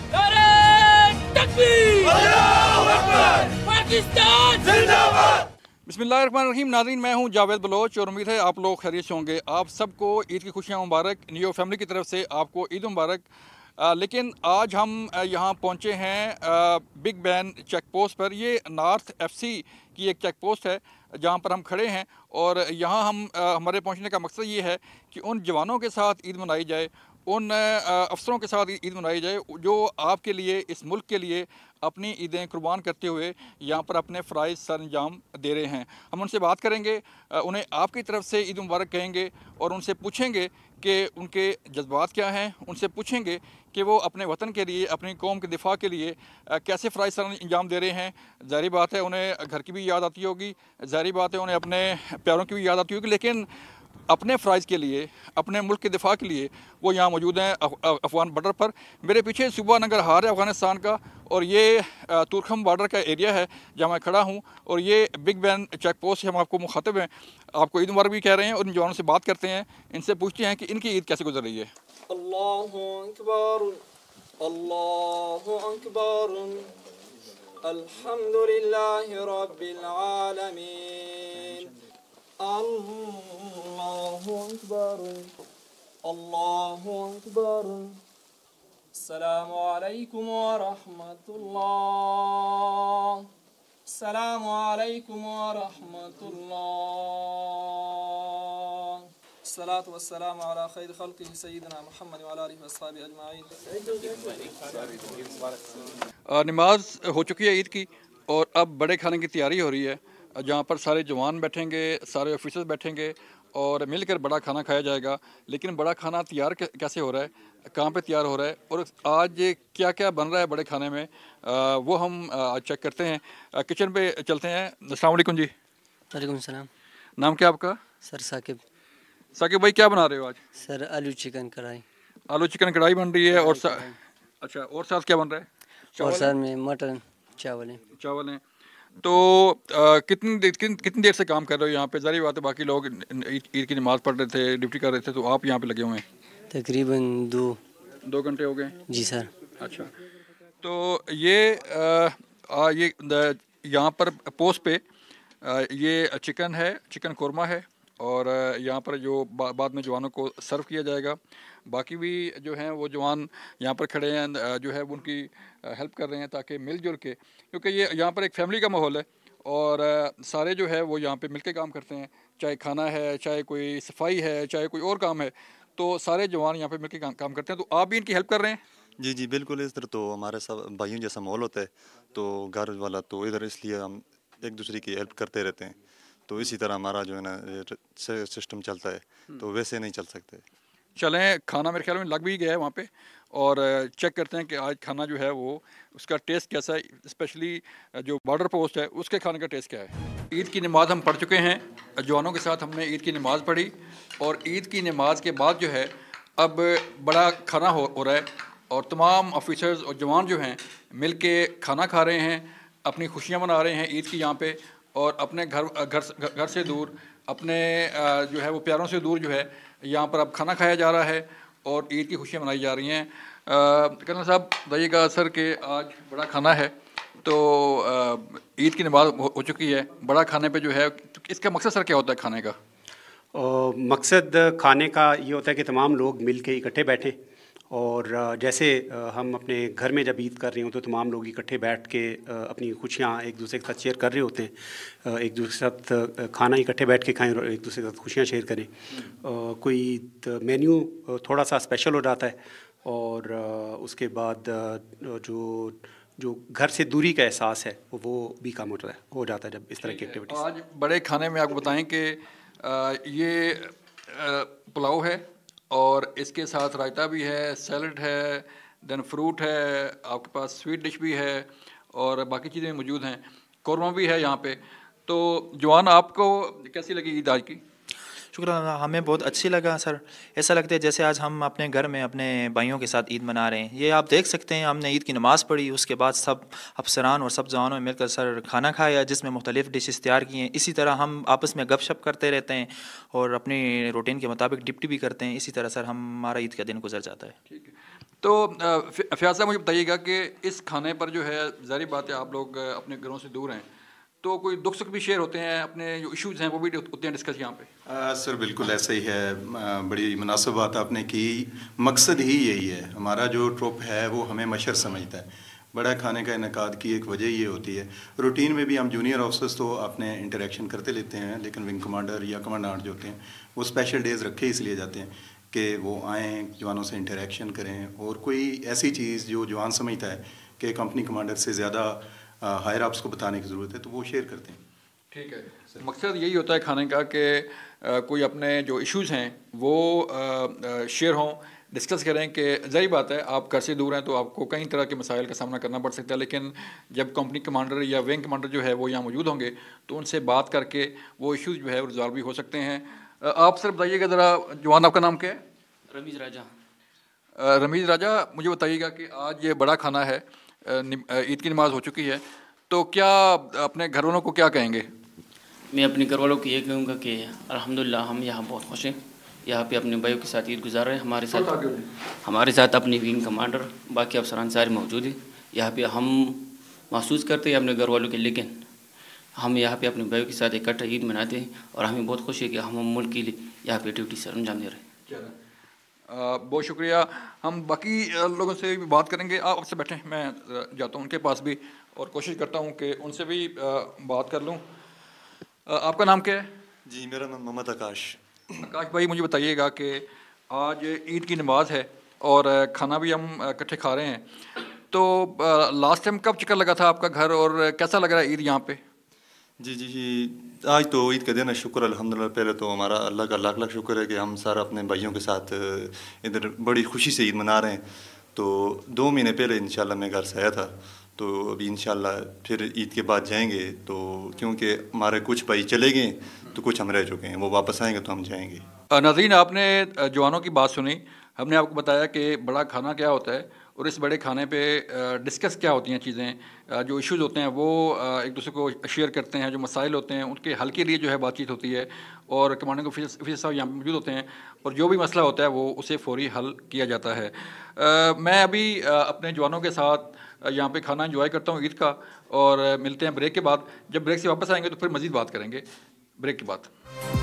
नारे तकबीर, अल्लाहू अकबर, पाकिस्तान जिंदाबाद। बिस्मिल्लाहिर्रहमानिर्रहीम। नाज़रीन, मैं हूं जावेद बलोच और उम्मीद है आप लोग खैरियत से होंगे। आप सबको ईद की खुशियां मुबारक। नियो फैमिली की तरफ से आपको ईद मुबारक। लेकिन आज हम यहाँ पहुँचे हैं बिग बैन चेक पोस्ट पर। ये नॉर्थ एफसी की एक चेक पोस्ट है जहाँ पर हम खड़े हैं और यहाँ हम हमारे पहुँचने का मकसद ये है कि उन जवानों के साथ ईद मनाई जाए, उन अफसरों के साथ ईद मनाई जाए जो आपके लिए, इस मुल्क के लिए अपनी ईदें कुर्बान करते हुए यहाँ पर अपने फ़राइज़ सर अंजाम दे रहे हैं। हम उनसे बात करेंगे, उन्हें आपकी तरफ से ईद मुबारक कहेंगे और उनसे पूछेंगे कि उनके जज्बात क्या हैं। उनसे पूछेंगे कि वो अपने वतन के लिए, अपनी कौम के दिफा के लिए कैसे फ़राइज़ सर अंजाम दे रहे हैं। ज़ाहिर बात है उन्हें घर की भी याद आती होगी, ज़ाहिर बात है उन्हें अपने प्यारों की भी याद आती होगी, लेकिन अपने फ़राइज़ के लिए, अपने मुल्क के दिफा के लिए वो यहाँ मौजूद हैं अफ़गान बॉर्डर पर। मेरे पीछे सूबा नंगरहार है अफ़गानिस्तान का और ये तुरखम बॉर्डर का एरिया है जहाँ मैं खड़ा हूँ और ये बिग बैन चेक पोस्ट से हम आपको मुखातिब हैं, आपको ईद मुबारक भी कह रहे हैं और इन जवानों से बात करते हैं, इनसे पूछते हैं कि इनकी ईद कैसे गुजर रही है। अल्लाहु अकबर, अल्लाहु अकबर, अल्हम्दुलिल्लाहि रब्बिल आलमीन, अल्लाहु अकबर, अल्लाहु अकबर, अस्सलामु अलैकुम व रहमतुल्लाह, अस्सलामु अलैकुम व रहमतुल्लाह, अस्सलातु वस्सलामु अला खैर खल्क़िही सय्यिदिना मुहम्मद व अला आलिहि व अस्हाबिही अजमाइन। नमाज हो चुकी है ईद की और अब बड़े खाने की तैयारी हो रही है जहाँ पर सारे जवान बैठेंगे, सारे ऑफिसर्स बैठेंगे और मिलकर बड़ा खाना खाया जाएगा। लेकिन बड़ा खाना तैयार कैसे हो रहा है, कहाँ पे तैयार हो रहा है और आज क्या क्या बन रहा है बड़े खाने में, वो हम आज चेक करते हैं। किचन पे चलते हैं। अस्सलाम वालेकुम जी। वालेकुम सलाम। नाम क्या आपका? सर साकिब। साकिब भाई, क्या बना रहे हो आज? सर आलू चिकन कढ़ाई। आलू चिकन कढ़ाई बन रही है और कढ़ाई। अच्छा, और साथ क्या बन रहा है? और सर में मटन चावल है। चावल हैं। तो कितनी देर से काम कर रहे हो यहाँ पे? ज़ाहिर बात है बाकी लोग ईद की नमाज़ पढ़ रहे थे, ड्यूटी कर रहे थे, तो आप यहाँ पे लगे हुए हैं। तकरीबन 2 घंटे हो गए। जी सर। अच्छा, तो ये यहाँ पर पोस्ट पे ये चिकन है, चिकन कोरमा है और यहाँ पर जो बाद में जवानों को सर्व किया जाएगा। बाकी भी जो हैं वो जवान यहाँ पर खड़े हैं, जो है वो उनकी हेल्प कर रहे हैं ताकि मिलजुल के, क्योंकि ये यहाँ पर एक फैमिली का माहौल है और सारे जो है वो यहाँ पे मिलके काम करते हैं। चाहे खाना है, चाहे कोई सफाई है, चाहे कोई और काम है, तो सारे जवान यहाँ पे मिलके काम करते हैं। तो आप भी इनकी हेल्प कर रहे हैं? जी जी बिल्कुल, इस तरह तो हमारे सब भाइयों जैसा माहौल होता है, तो घर वाला तो इधर, इसलिए हम एक दूसरे की हेल्प करते रहते हैं। तो इसी तरह हमारा जो है ना सिस्टम चलता है, तो वैसे नहीं चल सकते। चलें, खाना मेरे ख्याल में लग भी गया है वहाँ पे और चेक करते हैं कि आज खाना जो है वो उसका टेस्ट कैसा है, स्पेशली जो बॉर्डर पोस्ट है उसके खाने का टेस्ट क्या है। ईद की नमाज़ हम पढ़ चुके हैं, जवानों के साथ हमने ईद की नमाज़ पढ़ी और ईद की नमाज़ के बाद जो है अब बड़ा खाना हो रहा है और तमाम ऑफिसर्स और जवान जो हैं मिल के खाना खा रहे हैं, अपनी खुशियाँ मना रहे हैं ईद की यहाँ पे, और अपने घर से दूर, अपने जो है वो प्यारों से दूर जो है यहाँ पर अब खाना खाया जा रहा है और ईद की खुशियाँ मनाई जा रही हैं। कर्नल साहब बताइएगा सर कि आज बड़ा खाना है, तो ईद की नमाज़ हो चुकी है, बड़ा खाने पे जो है इसका मकसद सर क्या होता है खाने का? मकसद खाने का ये होता है कि तमाम लोग मिल के इकट्ठे बैठें और जैसे हम अपने घर में जब ईद कर रहे हो तो तमाम लोग इकट्ठे बैठ के अपनी खुशियाँ एक दूसरे के साथ शेयर कर रहे होते हैं, एक दूसरे के साथ खाना इकट्ठे बैठ के खाएं और एक दूसरे के साथ खुशियाँ शेयर करें। कोई मेन्यू थोड़ा सा स्पेशल हो जाता है और उसके बाद जो घर से दूरी का एहसास है वो भी कम हो जाता है जब इस तरह की एक्टिविटीज़। आज बड़े खाने में आपको बताएं कि ये पुलाव है और इसके साथ रायता भी है, सैलड है, देन फ्रूट है, आपके पास स्वीट डिश भी है और बाकी चीज़ें मौजूद हैं, कौरमा भी है यहाँ पे। तो जवान, आपको कैसी लगी ईद आज की? शुक्रिया, हमें बहुत अच्छी लगा सर। ऐसा लगता है जैसे आज हम अपने घर में अपने भाइयों के साथ ईद मना रहे हैं। ये आप देख सकते हैं, हमने ईद की नमाज़ पढ़ी, उसके बाद सब अफसरान और सब जवानों में मिलकर सर खाना खाया जिसमें मुख्तलिफ़ डिशेस तैयार किए हैं। इसी तरह हम आपस में गपशप करते रहते हैं और अपनी रूटीन के मुताबिक डिप्टी भी करते हैं। इसी तरह सर हमारा ईद का दिन गुजर जाता है। ठीक है, तो फयाज साहब मुझे बताइएगा कि इस खाने पर जो है ज़ाहिर बात है आप लोग अपने घरों से दूर हैं, तो कोई दुख सुख भी शेयर होते हैं, अपने जो इश्यूज़ हैं वो भी होते हैं डिस्कस यहाँ पे? सर बिल्कुल ऐसा ही है। बड़ी मुनासिब बात आपने की। मकसद ही यही है, हमारा जो ट्रुप है वो हमें मशर समझता है। बड़ा खाने का इनकाद की एक वजह ये होती है। रूटीन में भी हम जूनियर ऑफिसर्स तो अपने इंटरेक्शन करते लेते हैं, लेकिन विंग कमांडर या कमांडेंट जो होते हैं वो स्पेशल डेज़ रखे इसलिए जाते हैं कि वो आएँ, जवानों से इंटरेक्शन करें, और कोई ऐसी चीज़ जो जवान समझता है कि कंपनी कमांडर से ज़्यादा हायर अप्स को बताने की ज़रूरत है, तो वो शेयर करते हैं। ठीक है, मकसद यही होता है खाने का कि कोई अपने जो इश्यूज़ हैं वो शेयर हों, डिस्कस करें कि ज़ाहिर बात है आप घर से दूर हैं तो आपको कई तरह के मसाइल का सामना करना पड़ सकता है, लेकिन जब कंपनी कमांडर या विंग कमांडर जो है वो यहाँ मौजूद होंगे तो उनसे बात करके वो इश्यूज़ जो है वो रिजॉल्व भी हो सकते हैं। आप सर बताइएगा ज़रा, जवान आपका नाम क्या है? रमीज़ राजा। रमीज़ राजा, मुझे बताइएगा कि आज ये बड़ा खाना है, ईद की नमाज़ हो चुकी है, तो क्या अपने घर वालों को क्या कहेंगे? मैं अपने घर वालों को ये कहूँगा कि अल्हम्दुलिल्लाह हम यहाँ बहुत खुश हैं, यहाँ पे अपने भाइयों के साथ ईद गुजार रहे हैं। हमारे साथ अपने विंग कमांडर बाकी अफसरान सारे मौजूद हैं। यहाँ पे हम महसूस करते हैं अपने घर वालों के, लेकिन हम यहाँ पे अपने भाइयों के साथ इकट्ठा ईद मनाते हैं और हमें बहुत खुशी है कि हम मुल्क के लिए यहाँ पे ड्यूटी सर अंजाम दे रहे हैं। बहुत शुक्रिया। हम बाकी लोगों से भी बात करेंगे। आप आपसे बैठें, मैं जाता हूँ उनके पास भी और कोशिश करता हूँ कि उनसे भी बात कर लूँ। आपका नाम क्या है? जी मेरा नाम मोहम्मद आकाश। आकाश भाई, मुझे बताइएगा कि आज ईद की नमाज़ है और खाना भी हम इकट्ठे खा रहे हैं, तो लास्ट टाइम कब चक्कर लगा था आपका घर और कैसा लग रहा है ईद यहाँ पे? जी आज तो ईद का दिन है, शुक्र अल्हम्दुलिल्लाह। पहले तो हमारा अल्लाह का लाख लाख शुक्र है कि हम सारा अपने भाइयों के साथ इधर बड़ी खुशी से ईद मना रहे हैं। तो 2 महीने पहले इंशाल्लाह मैं घर से आया था, तो अभी इंशाल्लाह फिर ईद के बाद जाएंगे, तो क्योंकि हमारे कुछ भाई चले गए तो कुछ हम रह चुके हैं, वो वापस आएंगे तो हम जाएंगे। नाज़रीन, आपने जवानों की बात सुनी, हमने आपको बताया कि बड़ा खाना क्या होता है और इस बड़े खाने पे डिस्कस क्या होती हैं चीज़ें, जो इश्यूज़ होते हैं वो एक दूसरे को शेयर करते हैं, जो मसाइल होते हैं उनके हल के लिए जो है बातचीत होती है, और कमांडिंग ऑफिसर साहब यहाँ मौजूद होते हैं और जो भी मसला होता है वो उसे फौरी हल किया जाता है। मैं अभी अपने जवानों के साथ यहाँ पे खाना एंजॉय करता हूँ ईद का, और मिलते हैं ब्रेक के बाद। जब ब्रेक से वापस आएंगे तो फिर मज़ीद बात करेंगे ब्रेक के बाद।